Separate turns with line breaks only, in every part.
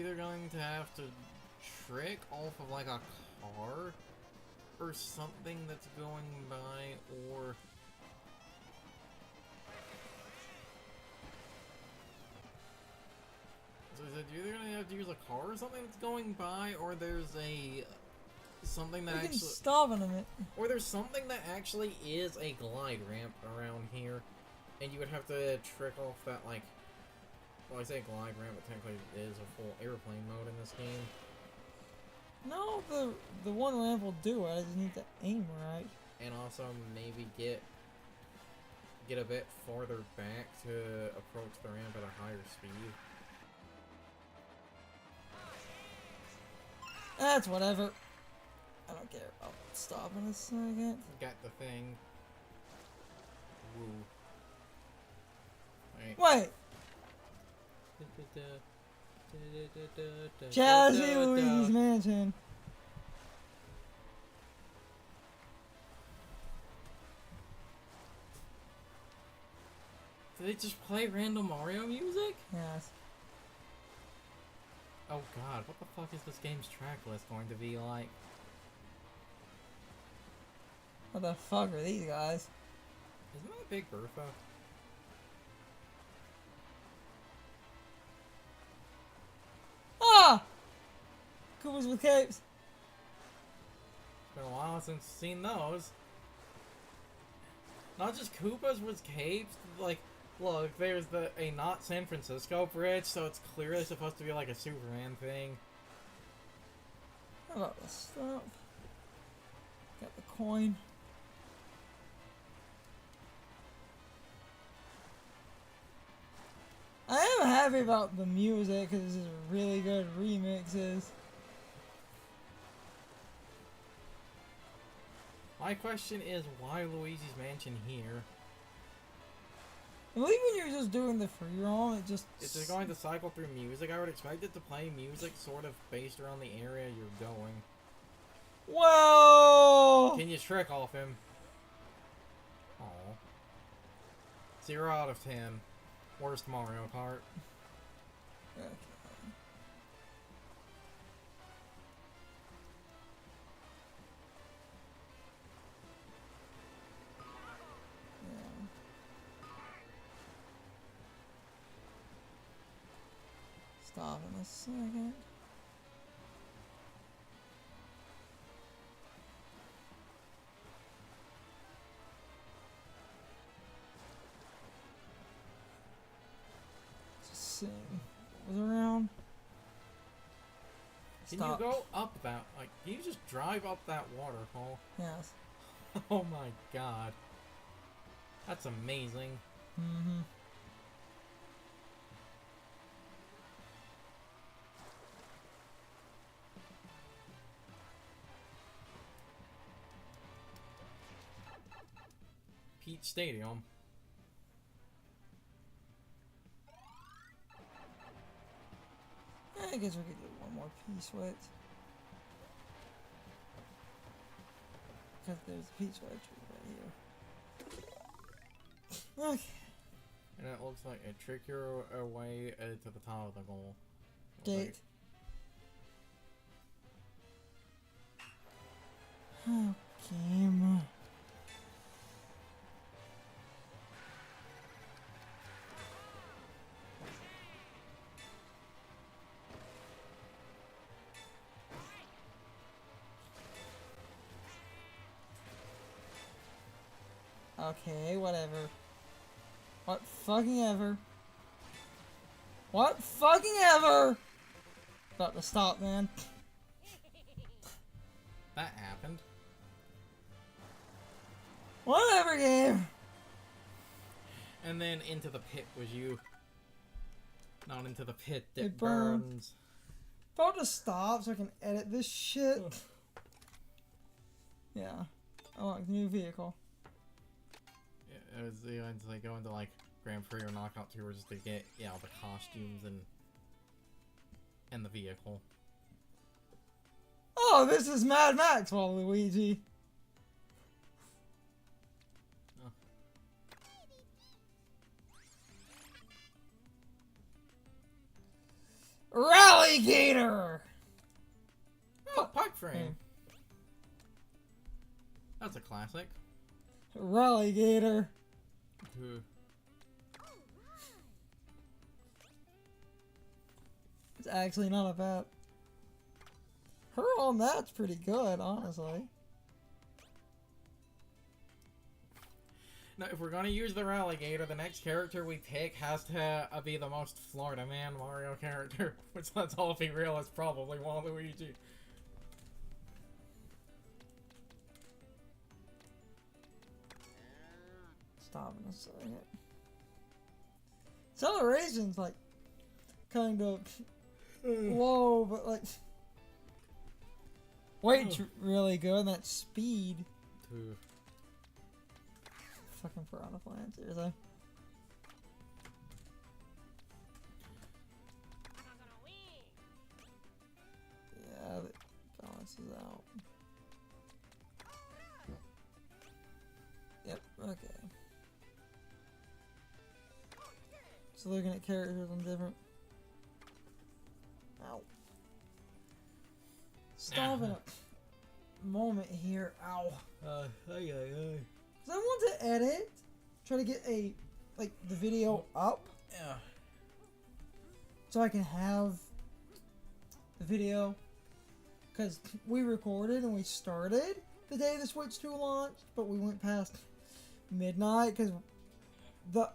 either going to have to trick off of like a car or something that's going by, or so is it you're either gonna have to use a car or something that's going by, or there's a something that actually
stop in a minute.
Or there's something that actually is a glide ramp around here, and you would have to trick off that, like, well, I say glide ramp, but technically it is a full airplane mode in this game.
No, the one ramp will do it. I just need to aim right.
And also maybe get a bit farther back to approach the ramp at a higher speed.
That's whatever. I don't care. I'll stop in a second.
Got the thing. Woo.
Wait! Jazzy Louise Mansion.
Did they just play random Mario music?
Yes.
Oh god, what the fuck is this game's track list going to be like?
What the fuck are these guys?
Isn't that Big Bertha?
Ah! Koopas with capes.
It's been a while since I've seen those. Not just Koopas with capes, like, look, there's a not San Francisco bridge, so it's clearly supposed to be like a Superman thing.
How about this stuff? Got the coin. I am happy about the music because this is really good remixes.
My question is, why Luigi's Mansion here?
I believe when you're just doing the free roam, it just...
It's just going to cycle through music. I would expect it to play music sort of based around the area you're going.
Whoa!
Can you trick off him? Aw. 0 out of 10. Worst Mario Kart.
Okay. Stop in a second. Just seeing what's around.
Can
Stop.
you go up that, like, can you just drive up that waterfall?
Yes.
Oh my god. That's amazing.
Mm-hmm.
Peach Stadium.
I guess we could do one more piece with it. Because there's a peach tree right here. Okay.
And it looks like a trick your way to the top of the goal.
Gate. Oh, game. Okay, whatever. What fucking ever. What fucking ever! About to stop, man.
That happened.
Whatever, game!
And then into the pit was you. Not into the pit that
It burned.
burns.
About to stop so I can edit this shit. Yeah. I want a new vehicle.
It was the ones they go into like Grand Prix or Knockout Tour just to get, you know, the costumes and the vehicle.
Oh, this is Mad Max, Waluigi.
Oh.
Rally Rallygator!
Oh, pipe frame. That's a classic.
Rallygator. It's actually not a bad... Her on that's pretty good, honestly.
Now, if we're gonna use the Rallygator, the next character we pick has to be the most Florida Man Mario character. Which, let's all be real, is probably Waluigi.
Stop in a second. Acceleration's like kind of low, but like weight's really good. And that speed. Fucking piranha plants, seriously. Yeah, that balances out. Yep. Okay. So looking at characters on different. Ow. Stop in a moment here. Ow. Cause I want to edit, try to get the video up.
Yeah.
So I can have the video. Cause we recorded and we started the day the Switch 2 launched, but we went past midnight because the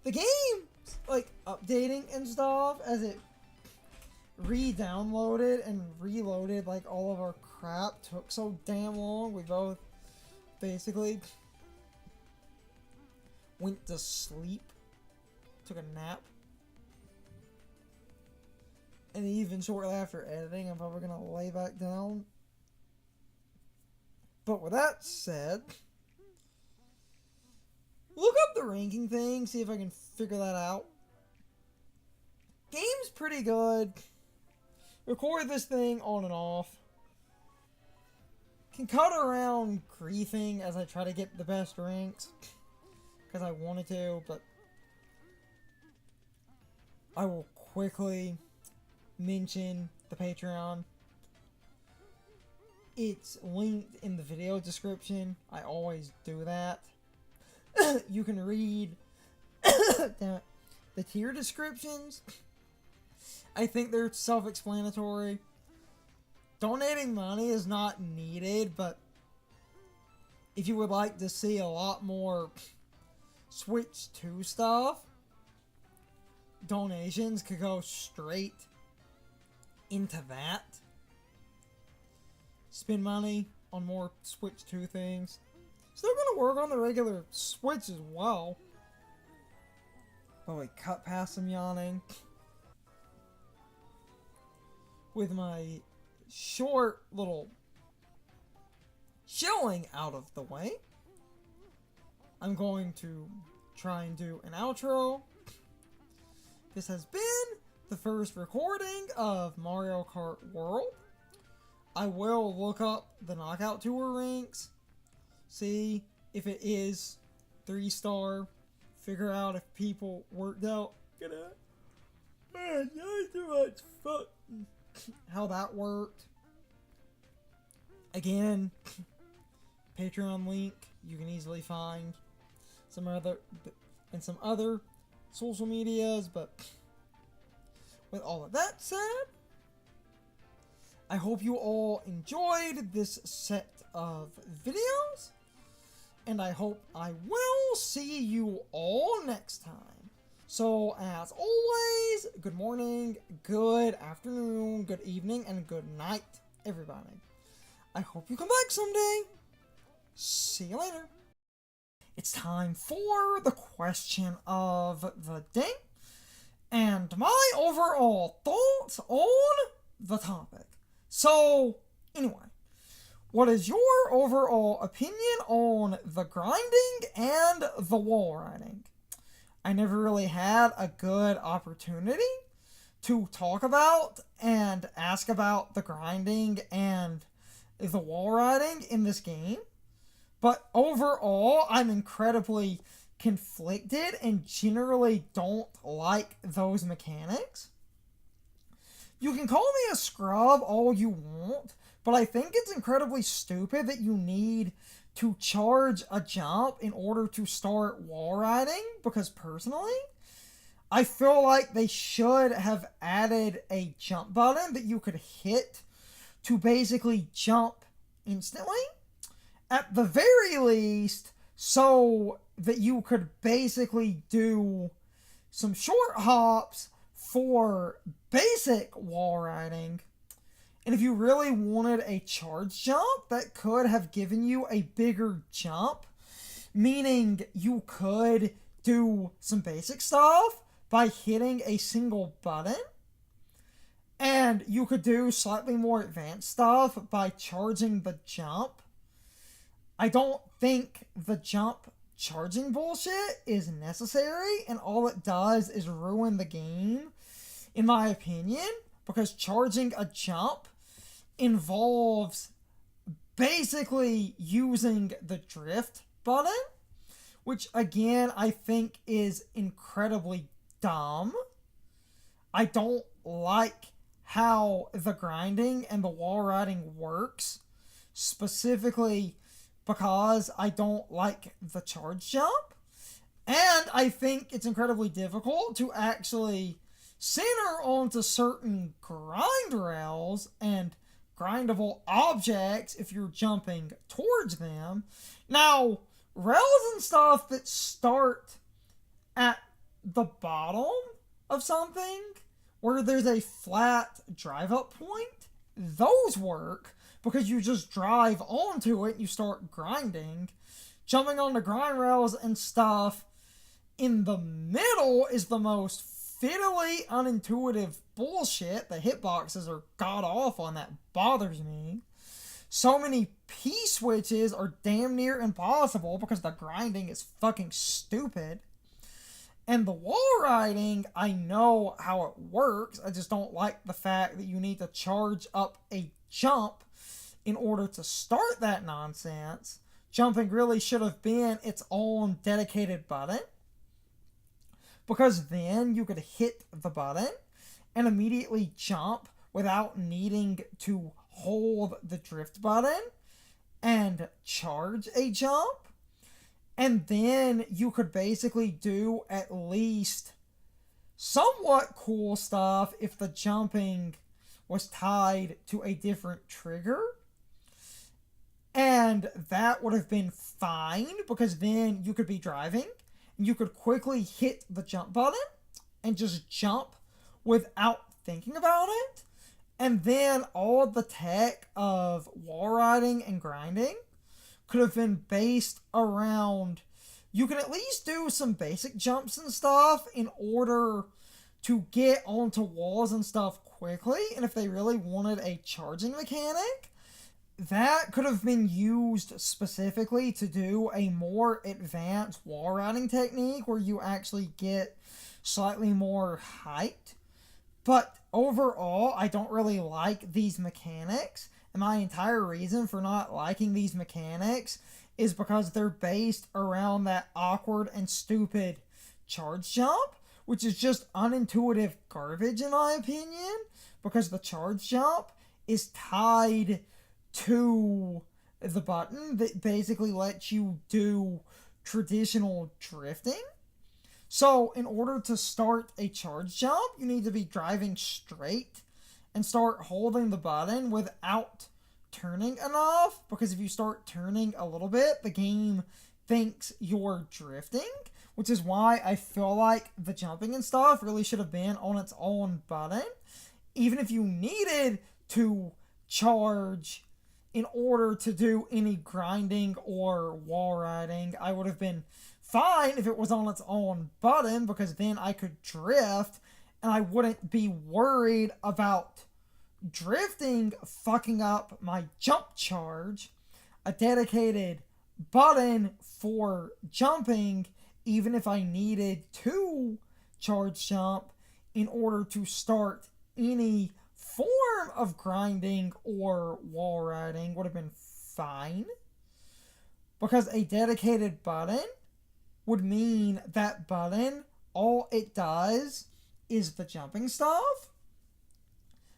game's like updating and stuff as it re-downloaded and reloaded like all of our crap took so damn long. We both basically went to sleep, took a nap, and even shortly after editing I'm probably gonna lay back down. But with that said, look up the ranking thing, see if I can figure that out. Game's pretty good. Record this thing on and off. Can cut around griefing as I try to get the best ranks. Because I wanted to, but I will quickly mention the Patreon. It's linked in the video description. I always do that. You can read the tier descriptions. I think they're self-explanatory. Donating money is not needed, but if you would like to see a lot more Switch 2 stuff, donations could go straight into that. Spend money on more Switch 2 things. Still gonna work on the regular Switch as well. But we cut past some yawning. With my short little showing out of the way, I'm going to try and do an outro. This has been the first recording of Mario Kart World. I will look up the Knockout Tour ranks, see if it is 3-star, figure out if people worked out. Not too much fun. How that worked. Again, Patreon link you can easily find some other social medias, but with all of that said, I hope you all enjoyed this set of videos, and I hope I will see you all next time. So, as always, good morning, good afternoon, good evening, and good night, everybody. I hope you come back someday. See you later. It's time for the question of the day, and my overall thoughts on the topic. So, anyway, what is your overall opinion on the grinding and the wall riding? I never really had a good opportunity to talk about and ask about the grinding and the wall riding in this game. But overall, I'm incredibly conflicted and generally don't like those mechanics. You can call me a scrub all you want, but I think it's incredibly stupid that you need to charge a jump in order to start wall riding, because personally, I feel like they should have added a jump button that you could hit to basically jump instantly, at the very least, so that you could basically do some short hops for basic wall riding. And if you really wanted a charge jump, that could have given you a bigger jump, meaning you could do some basic stuff by hitting a single button, and you could do slightly more advanced stuff by charging the jump. I don't think the jump charging bullshit is necessary, and all it does is ruin the game, in my opinion, because charging a jump involves basically using the drift button, which again I think is incredibly dumb. I don't like how the grinding and the wall riding works, specifically because I don't like the charge jump, and I think it's incredibly difficult to actually center onto certain grind rails and grindable objects if you're jumping towards them. Now, rails and stuff that start at the bottom of something, where there's a flat drive up point, those work because you just drive onto it and you start grinding. Jumping on the grind rails and stuff in the middle is the most fiddly, unintuitive bullshit. The hitboxes are god awful and that bothers me. So many P-switches are damn near impossible because the grinding is fucking stupid. And the wall riding, I know how it works, I just don't like the fact that you need to charge up a jump in order to start that nonsense. Jumping really should have been its own dedicated button, because then you could hit the button and immediately jump without needing to hold the drift button and charge a jump. And then you could basically do at least somewhat cool stuff if the jumping was tied to a different trigger. And that would have been fine, because then you could be driving and you could quickly hit the jump button and just jump without thinking about it. And then all the tech of wall riding and grinding could have been based around, you can at least do some basic jumps and stuff in order to get onto walls and stuff quickly. And if they really wanted a charging mechanic, that could have been used specifically to do a more advanced wall riding technique where you actually get slightly more height. But overall, I don't really like these mechanics. And my entire reason for not liking these mechanics is because they're based around that awkward and stupid charge jump, which is just unintuitive garbage in my opinion, because the charge jump is tied to the button that basically lets you do traditional drifting. So in order to start a charge jump, you need to be driving straight and start holding the button without turning enough, because if you start turning a little bit, the game thinks you're drifting, which is why I feel like the jumping and stuff really should have been on its own button. Even if you needed to charge in order to do any grinding or wall riding, I would have been fine if it was on its own button, because then I could drift and I wouldn't be worried about drifting fucking up my jump charge. A dedicated button for jumping, even if I needed to charge jump in order to start any form of grinding or wall riding, would have been fine, because a dedicated button would mean that button, all it does is the jumping stuff.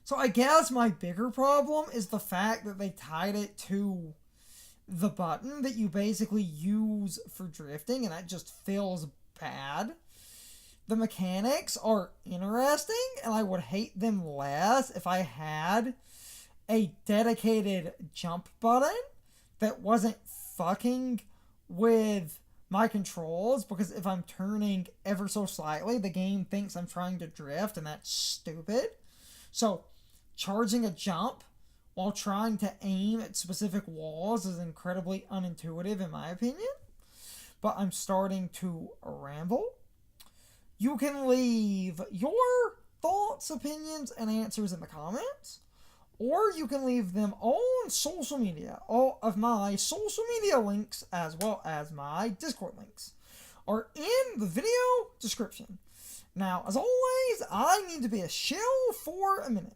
So I guess my bigger problem is the fact that they tied it to the button that you basically use for drifting, and that just feels bad. The mechanics are interesting, and I would hate them less if I had a dedicated jump button that wasn't fucking with my controls, because if I'm turning ever so slightly, the game thinks I'm trying to drift, and that's stupid. So, charging a jump while trying to aim at specific walls is incredibly unintuitive in my opinion. But I'm starting to ramble. You can leave your thoughts, opinions, and answers in the comments, or you can leave them on social media. All of my social media links, as well as my Discord links, are in the video description. Now, as always, I need to be a shill for a minute.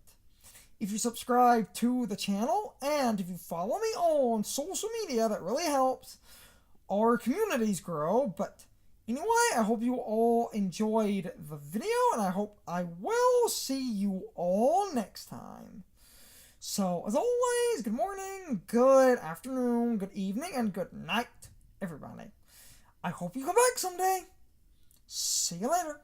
If you subscribe to the channel, and if you follow me on social media, that really helps our communities grow. But anyway, I hope you all enjoyed the video, and I hope I will see you all next time. So, as always, good morning, good afternoon, good evening, and good night, everybody. I hope you come back someday. See you later.